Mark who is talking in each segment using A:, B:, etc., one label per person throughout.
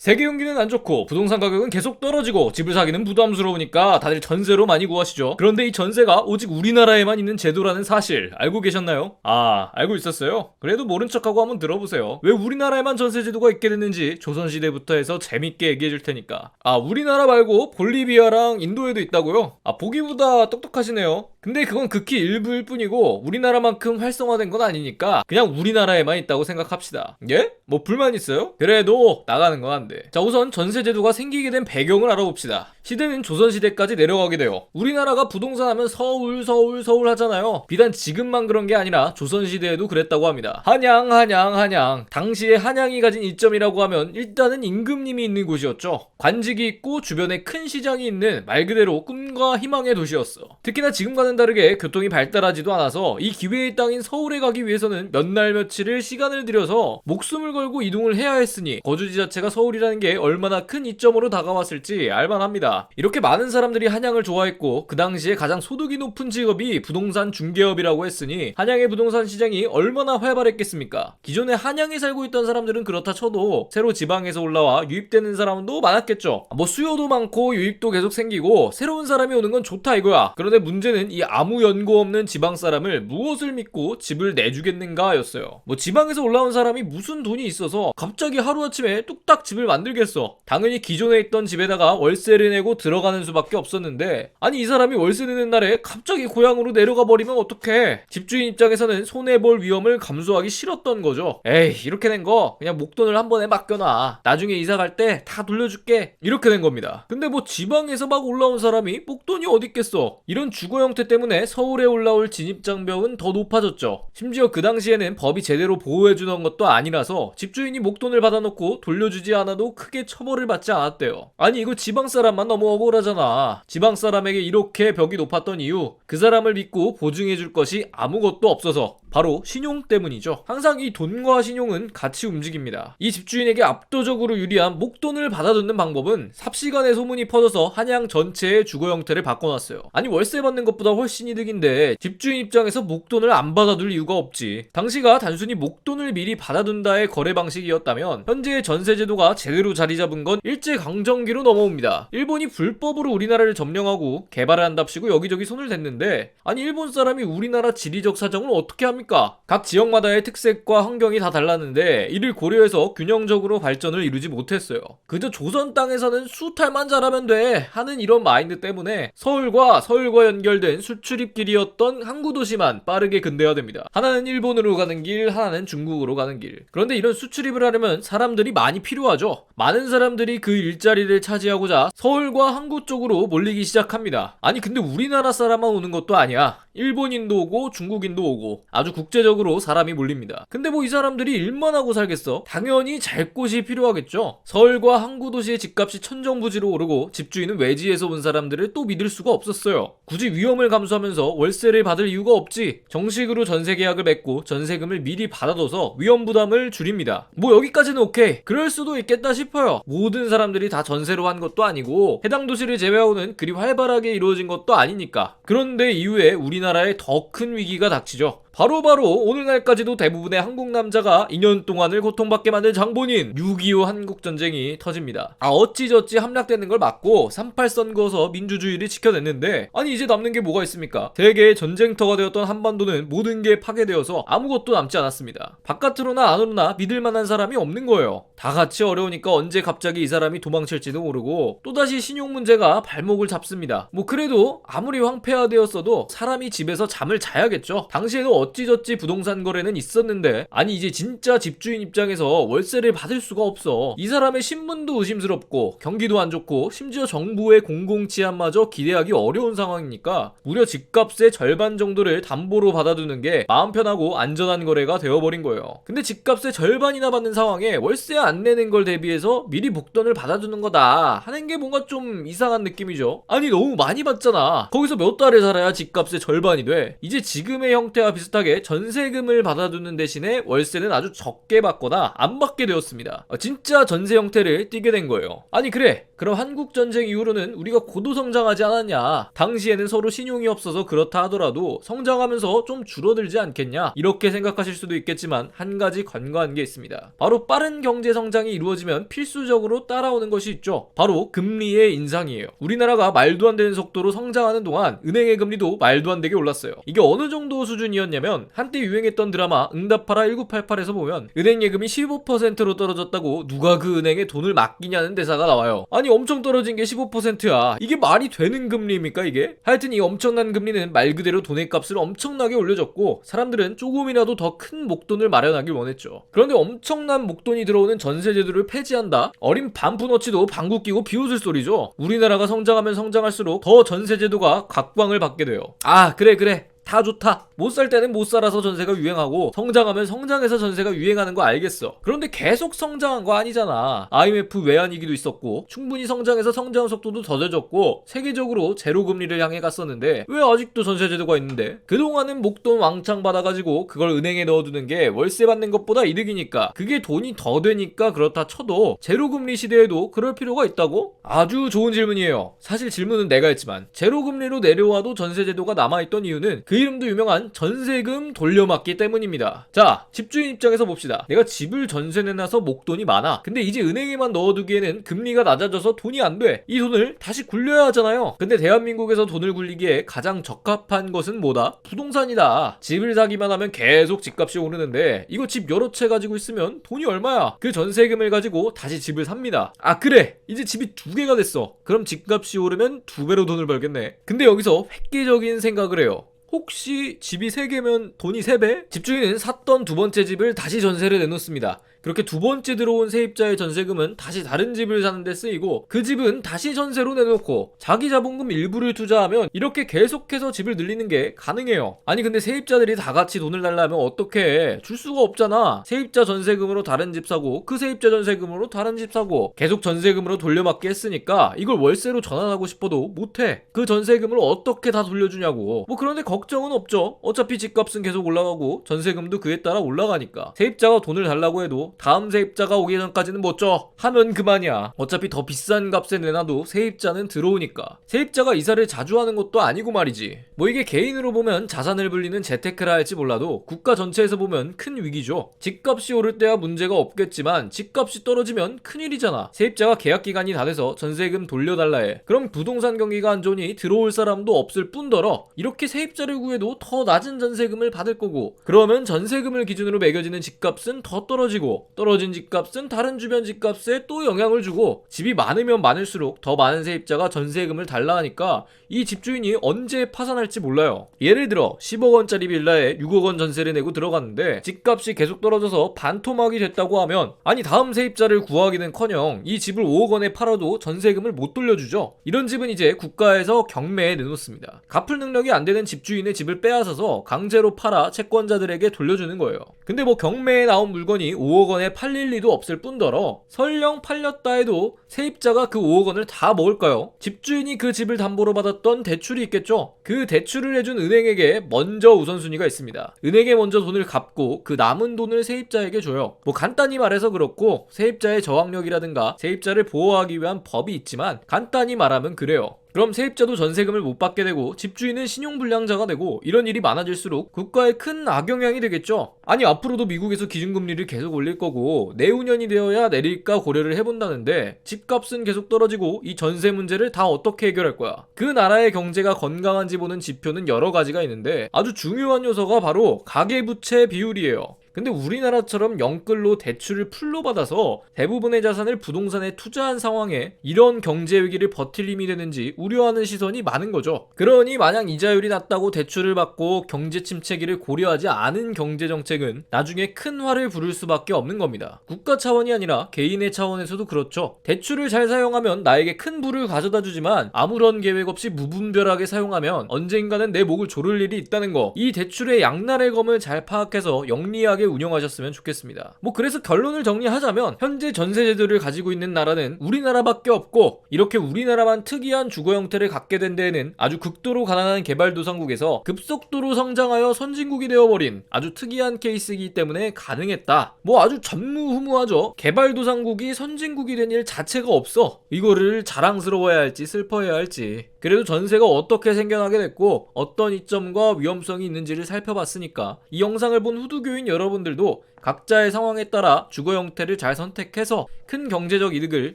A: 세계 경기는 안 좋고 부동산 가격은 계속 떨어지고 집을 사기는 부담스러우니까 다들 전세로 많이 구하시죠. 그런데 이 전세가 오직 우리나라에만 있는 제도라는 사실 알고 계셨나요? 아, 알고 있었어요? 그래도 모른 척하고 한번 들어보세요. 왜 우리나라에만 전세 제도가 있게 됐는지 조선시대부터 해서 재밌게 얘기해 줄 테니까. 아, 우리나라 말고 볼리비아랑 인도에도 있다고요? 아, 보기보다 똑똑하시네요. 근데 그건 극히 일부일 뿐이고 우리나라만큼 활성화된 건 아니니까 그냥 우리나라에만 있다고 생각합시다. 예? 뭐 불만 있어요? 그래도 나가는 건 안 돼. 자, 우선 전세제도가 생기게 된 배경을 알아봅시다. 시대는 조선시대까지 내려가게 돼요. 우리나라가 부동산 하면 서울 하잖아요. 비단 지금만 그런 게 아니라 조선시대에도 그랬다고 합니다. 한양. 당시에 한양이 가진 이점이라고 하면 일단은 임금님이 있는 곳이었죠. 관직이 있고 주변에 큰 시장이 있는 말 그대로 꿈과 희망의 도시였어. 특히나 지금과는 다르게 교통이 발달하지도 않아서 이 기회의 땅인 서울에 가기 위해서는 몇 날 며칠을 시간을 들여서 목숨을 걸고 이동을 해야 했으니 거주지 자체가 서울이라는 게 얼마나 큰 이점으로 다가왔을지 알만합니다. 이렇게 많은 사람들이 한양을 좋아했고 그 당시에 가장 소득이 높은 직업이 부동산 중개업이라고 했으니 한양의 부동산 시장이 얼마나 활발했겠습니까? 기존에 한양에 살고 있던 사람들은 그렇다 쳐도 새로 지방에서 올라와 유입되는 사람도 많았겠죠. 뭐 수요도 많고 유입도 계속 생기고 새로운 사람이 오는 건 좋다 이거야. 그런데 문제는 이 아무 연고 없는 지방 사람을 무엇을 믿고 집을 내주겠는가 였어요. 뭐 지방에서 올라온 사람이 무슨 돈이 있어서 갑자기 하루아침에 뚝딱 집을 만들겠어. 당연히 기존에 있던 집에다가 월세를 내고 들어가는 수밖에 없었는데 아니 이 사람이 월세 내는 날에 갑자기 고향으로 내려가 버리면 어떡해. 집주인 입장에서는 손해볼 위험을 감수하기 싫었던 거죠. 에이 이렇게 된 거 그냥 목돈을 한 번에 맡겨놔. 나중에 이사 갈 때 다 돌려줄게. 이렇게 된 겁니다. 근데 뭐 지방에서 막 올라온 사람이 목돈이 어딨겠어. 이런 주거 형태 때문에 서울에 올라올 진입장벽은 더 높아졌죠. 심지어 그 당시에는 법이 제대로 보호해주는 것도 아니라서 집주인이 목돈을 받아놓고 돌려주지 않아도 크게 처벌을 받지 않았대요. 아니 이거 지방 사람만 너무 억울하잖아. 지방 사람에게 이렇게 벽이 높았던 이유, 그 사람을 믿고 보증해줄 것이 아무것도 없어서 바로 신용 때문이죠. 항상 이 돈과 신용은 같이 움직입니다. 이 집주인에게 압도적으로 유리한 목돈을 받아두는 방법은 삽시간에 소문이 퍼져서 한양 전체의 주거 형태를 바꿔놨어요. 아니 월세 받는 것보다 훨씬 이득인데 집주인 입장에서 목돈을 안 받아둘 이유가 없지. 당시가 단순히 목돈을 미리 받아둔다의 거래 방식이었다면 현재의 전세 제도가 제대로 자리 잡은 건 일제강점기로 넘어옵니다. 일본이 불법으로 우리나라를 점령하고 개발을 한답시고 여기저기 손을 댔는데 아니 일본 사람이 우리나라 지리적 사정을 어떻게 합니까? 각 지역마다의 특색과 환경이 다 달랐는데 이를 고려해서 균형적으로 발전을 이루지 못했어요. 그저 조선 땅에서는 수탈만 잘하면 돼 하는 이런 마인드 때문에 서울과 연결된 수출입길이었던 항구 도시만 빠르게 근대화됩니다. 하나는 일본으로 가는 길, 하나는 중국으로 가는 길. 그런데 이런 수출입을 하려면 사람들이 많이 필요하죠. 많은 사람들이 그 일자리를 차지하고자 서울과 항구 쪽으로 몰리기 시작합니다. 아니 근데 우리나라 사람만 오는 것도 아니야. 일본인도 오고 중국인도 오고 아주 국제적으로 사람이 몰립니다. 근데 뭐 이 사람들이 일만 하고 살겠어? 당연히 잘 곳이 필요하겠죠. 서울과 항구 도시의 집값이 천정부지로 오르고 집주인은 외지에서 온 사람들을 또 믿을 수가 없었어요. 굳이 위험을 감수하면서 월세를 받을 이유가 없지. 정식으로 전세 계약을 맺고 전세금을 미리 받아둬서 위험 부담을 줄입니다. 뭐 여기까지는 오케이. 그럴 수도 있겠다 싶어요. 모든 사람들이 다 전세로 한 것도 아니고 해당 도시를 제외하고는 그리 활발하게 이루어진 것도 아니니까. 그런데 이후에 우리나라에 더 큰 위기가 닥치죠. 바로 오늘날까지도 대부분의 한국 남자가 2년 동안을 고통받게 만든 장본인 6.25 한국전쟁이 터집니다. 어찌저찌 함락되는 걸 막고 38선 그어서 민주주의를 지켜냈는데 아니 이제 남는 게 뭐가 있습니까? 세계의 전쟁터가 되었던 한반도는 모든 게 파괴되어서 아무것도 남지 않았습니다. 바깥으로나 안으로나 믿을 만한 사람이 없는 거예요. 다 같이 어려우니까 언제 갑자기 이 사람이 도망칠지도 모르고 또다시 신용 문제가 발목을 잡습니다. 뭐 그래도 아무리 황폐화되었어도 사람이 집에서 잠을 자야겠죠. 당시에도 어찌저찌 부동산 거래는 있었는데 아니 이제 진짜 집주인 입장에서 월세를 받을 수가 없어. 이 사람의 신분도 의심스럽고 경기도 안 좋고 심지어 정부의 공공치안마저 기대하기 어려운 상황이니까 무려 집값의 절반 정도를 담보로 받아두는 게 마음 편하고 안전한 거래가 되어버린 거예요. 근데 집값의 절반이나 받는 상황에 월세 안 내는 걸 대비해서 미리 목돈을 받아두는 거다 하는 게 뭔가 좀 이상한 느낌이죠. 아니 너무 많이 받잖아. 거기서 몇 달을 살아야 집값의 절반이 돼. 이제 지금의 형태와 비슷한 비슷하게 전세금을 받아두는 대신에 월세는 아주 적게 받거나 안 받게 되었습니다. 진짜 전세 형태를 띠게 된 거예요. 아니 그래, 그럼 한국 전쟁 이후로는 우리가 고도 성장하지 않았냐? 당시에는 서로 신용이 없어서 그렇다 하더라도 성장하면서 좀 줄어들지 않겠냐? 이렇게 생각하실 수도 있겠지만 한 가지 간과한 게 있습니다. 바로 빠른 경제 성장이 이루어지면 필수적으로 따라오는 것이 있죠. 바로 금리의 인상이에요. 우리나라가 말도 안 되는 속도로 성장하는 동안 은행의 금리도 말도 안 되게 올랐어요. 이게 어느 정도 수준이었냐면 한때 유행했던 드라마 응답하라 1988에서 보면 은행 예금이 15%로 떨어졌다고 누가 그 은행에 돈을 맡기냐는 대사가 나와요. 아니 엄청 떨어진 게 15%야. 이게 말이 되는 금리입니까 이게? 하여튼 이 엄청난 금리는 말 그대로 돈의 값을 엄청나게 올려줬고 사람들은 조금이라도 더 큰 목돈을 마련하길 원했죠. 그런데 엄청난 목돈이 들어오는 전세 제도를 폐지한다? 어린 반푼어치도 방구 끼고 비웃을 소리죠. 우리나라가 성장하면 성장할수록 더 전세 제도가 각광을 받게 돼요. 아 그래 다 좋다. 못 살 때는 못 살아서 전세가 유행하고 성장하면 성장해서 전세가 유행하는 거 알겠어. 그런데 계속 성장한 거 아니잖아. IMF 외환위기도 있었고 충분히 성장해서 성장 속도도 더뎌졌고 세계적으로 제로금리를 향해 갔었는데 왜 아직도 전세제도가 있는데? 그동안은 목돈 왕창 받아가지고 그걸 은행에 넣어두는 게 월세 받는 것보다 이득이니까 그게 돈이 더 되니까 그렇다 쳐도 제로금리 시대에도 그럴 필요가 있다고? 아주 좋은 질문이에요. 사실 질문은 내가 했지만 제로금리로 내려와도 전세제도가 남아있던 이유는 그 이름도 유명한 전세금 돌려막기 때문입니다. 자, 집주인 입장에서 봅시다. 내가 집을 전세 내놔서 목돈이 많아. 근데 이제 은행에만 넣어두기에는 금리가 낮아져서 돈이 안 돼. 이 돈을 다시 굴려야 하잖아요. 근데 대한민국에서 돈을 굴리기에 가장 적합한 것은 뭐다? 부동산이다. 집을 사기만 하면 계속 집값이 오르는데 이거 집 여러 채 가지고 있으면 돈이 얼마야? 그 전세금을 가지고 다시 집을 삽니다. 아 그래, 이제 집이 2개가 됐어. 그럼 집값이 오르면 2배로 돈을 벌겠네. 근데 여기서 획기적인 생각을 해요. 혹시 집이 3개면 돈이 3배? 집주인은 샀던 두 번째 집을 다시 전세를 내놓습니다. 그렇게 두 번째 들어온 세입자의 전세금은 다시 다른 집을 사는 데 쓰이고 그 집은 다시 전세로 내놓고 자기 자본금 일부를 투자하면 이렇게 계속해서 집을 늘리는 게 가능해요. 아니 근데 세입자들이 다 같이 돈을 달라면 어떡해? 줄 수가 없잖아. 세입자 전세금으로 다른 집 사고 그 세입자 전세금으로 다른 집 사고 계속 전세금으로 돌려막기 했으니까 이걸 월세로 전환하고 싶어도 못해. 그 전세금을 어떻게 다 돌려주냐고. 뭐 그런데 걱정은 없죠. 어차피 집값은 계속 올라가고 전세금도 그에 따라 올라가니까 세입자가 돈을 달라고 해도 다음 세입자가 오기 전까지는 못 줘 하면 그만이야. 어차피 더 비싼 값에 내놔도 세입자는 들어오니까. 세입자가 이사를 자주 하는 것도 아니고 말이지. 뭐 이게 개인으로 보면 자산을 불리는 재테크라 할지 몰라도 국가 전체에서 보면 큰 위기죠. 집값이 오를 때야 문제가 없겠지만 집값이 떨어지면 큰일이잖아. 세입자가 계약기간이 다 돼서 전세금 돌려달라 해. 그럼 부동산 경기가 안 좋으니 들어올 사람도 없을 뿐더러 이렇게 세입자를 구해도 더 낮은 전세금을 받을 거고 그러면 전세금을 기준으로 매겨지는 집값은 더 떨어지고 떨어진 집값은 다른 주변 집값에 또 영향을 주고 집이 많으면 많을수록 더 많은 세입자가 전세금을 달라 하니까 이 집주인이 언제 파산할지 몰라요. 예를 들어 10억 원짜리 빌라에 6억 원 전세를 내고 들어갔는데 집값이 계속 떨어져서 반토막이 됐다고 하면 아니 다음 세입자를 구하기는커녕 이 집을 5억 원에 팔아도 전세금을 못 돌려주죠. 이런 집은 이제 국가에서 경매에 내놓습니다. 갚을 능력이 안 되는 집주인의 집을 빼앗아서 강제로 팔아 채권자들에게 돌려주는 거예요. 근데 뭐 경매에 나온 물건이 5억 원에 팔릴 리도 없을 뿐더러 설령 팔렸다 해도 세입자가 그 5억 원을 다 먹을까요? 집주인이 그 집을 담보로 받았던 대출이 있겠죠? 그 대출을 해준 은행에게 먼저 우선순위가 있습니다. 은행에 먼저 돈을 갚고 그 남은 돈을 세입자에게 줘요. 뭐 간단히 말해서 그렇고 세입자의 저항력이라든가 세입자를 보호하기 위한 법이 있지만 간단히 말하면 그래요. 그럼 세입자도 전세금을 못 받게 되고 집주인은 신용불량자가 되고 이런 일이 많아질수록 국가에 큰 악영향이 되겠죠. 아니 앞으로도 미국에서 기준금리를 계속 올릴 거고 내후년이 되어야 내릴까 고려를 해본다는데 집값은 계속 떨어지고 이 전세 문제를 다 어떻게 해결할 거야? 그 나라의 경제가 건강한지 보는 지표는 여러 가지가 있는데 아주 중요한 요소가 바로 가계부채 비율이에요. 근데 우리나라처럼 영끌로 대출을 풀로 받아서 대부분의 자산을 부동산에 투자한 상황에 이런 경제 위기를 버틸 힘이 되는지 우려하는 시선이 많은 거죠. 그러니 마냥 이자율이 낮다고 대출을 받고 경제 침체기를 고려하지 않은 경제 정책은 나중에 큰 화를 부를 수밖에 없는 겁니다. 국가 차원이 아니라 개인의 차원에서도 그렇죠. 대출을 잘 사용하면 나에게 큰 부를 가져다 주지만 아무런 계획 없이 무분별하게 사용하면 언젠가는 내 목을 조를 일이 있다는 거. 이 대출의 양날의 검을 잘 파악해서 영리하게 운영하셨으면 좋겠습니다. 뭐 그래서 결론을 정리하자면 현재 전세 제도를 가지고 있는 나라는 우리나라밖에 없고, 이렇게 우리나라만 특이한 주거 형태를 갖게 된 데에는 아주 극도로 가난한 개발도상국에서 급속도로 성장하여 선진국이 되어버린 아주 특이한 케이스이기 때문에 가능했다. 뭐 아주 전무후무하죠. 개발도상국이 선진국이 된 일 자체가 없어. 이거를 자랑스러워해야 할지 슬퍼해야 할지. 그래도 전세가 어떻게 생겨나게 됐고 어떤 이점과 위험성이 있는지를 살펴봤으니까 이 영상을 본 후두교인 여러분들도 각자의 상황에 따라 주거 형태를 잘 선택해서 큰 경제적 이득을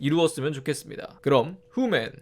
A: 이루었으면 좋겠습니다. 그럼 후맨